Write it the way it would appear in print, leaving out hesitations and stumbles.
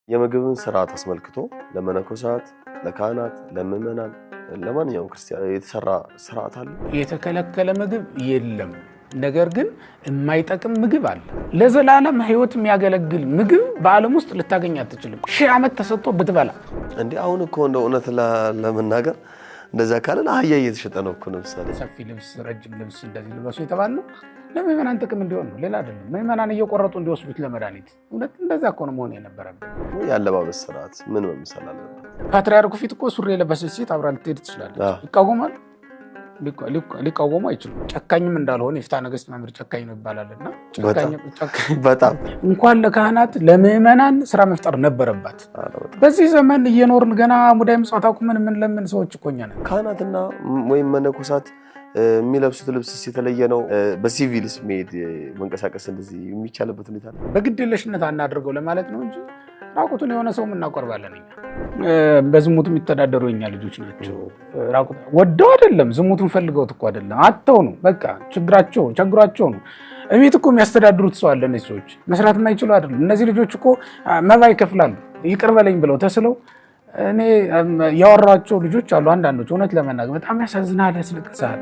የምግብን ስርዓት አስመልክቶ ለመነኮሳት፣ ለካህናት፣ ለምዕመናን ለማንኛውም ክርስቲያን የተሰራ ስርዓት አለ? የተከለከለ ምግብ የለም። ነገር ግን የማይጠቅም ምግብ አለ። ለዘላለም ህይወት የሚያገለግል ምግብ በዓለም ውስጥ ልታገኝ አትችልም። 1000 ዓመት ተሰጥቶ ብትበላ እንዴ አሁን እኮ እንደ እውነት ለመናገር እንደዛ ካለን አህያ እየተሸጠ ነው እኮ ነው። ምሳሌ ሰፊ ልብስ፣ ረጅም ልብስ እንደዚህ ልበሱ የተባለው ለምዕመናን ጥቅም እንዲሆን ነው፣ ሌላ አይደለም። ምዕመናን እየቆረጡ እንዲወስዱት ለመድኃኒት። እውነት እንደዛ እኮ ነው መሆን የነበረበት። የአለባበስ ስርዓት ምን መምሰል አለበት? ፓትርያርኩ ፊት እኮ ሱሪ የለበሰች ሴት አብራ ልትሄድ ትችላለች። ይቃወማል? ሊቃወሙ አይችሉም። ጨካኝም እንዳልሆነ የፍትሐ ነገሥት መምህር ጨካኝ ነው ይባላልና በጣም እንኳን ለካህናት ለምዕመናን ስራ መፍጠር ነበረባት። በዚህ ዘመን እየኖርን ገና ሙዳየ ምጽዋት አቁመን ምን ለምን ሰዎች እኮ እኛ ነን። ካህናትና ወይም መነኮሳት የሚለብሱት ልብስ የተለየ ነው። በሲቪልስ መሄድ መንቀሳቀስ እንደዚህ የሚቻልበት ሁኔታ ነው። በግድየለሽነት አናድርገው ለማለት ነው እንጂ ራቁቱን የሆነ ሰው እናቆርባለን። እኛ በዝሙት የሚተዳደሩ የኛ ልጆች ናቸው። ራቁት ወደው አይደለም፣ ዝሙቱን ፈልገውት እኮ አይደለም፣ አጥተው ነው። በቃ ቸግሯቸው ነው። እቤት እኮ የሚያስተዳድሩት ሰው አለ። እነዚህ ሰዎች መስራት የማይችሉ አይደሉም። እነዚህ ልጆች እኮ መባ ይከፍላሉ። ይቅር በለኝ ብለው ተስለው እኔ ያወራቸው ልጆች አሉ። አንዳንዶች እውነት ለመናገር በጣም ያሳዝናል፣ ያስለቅሳል።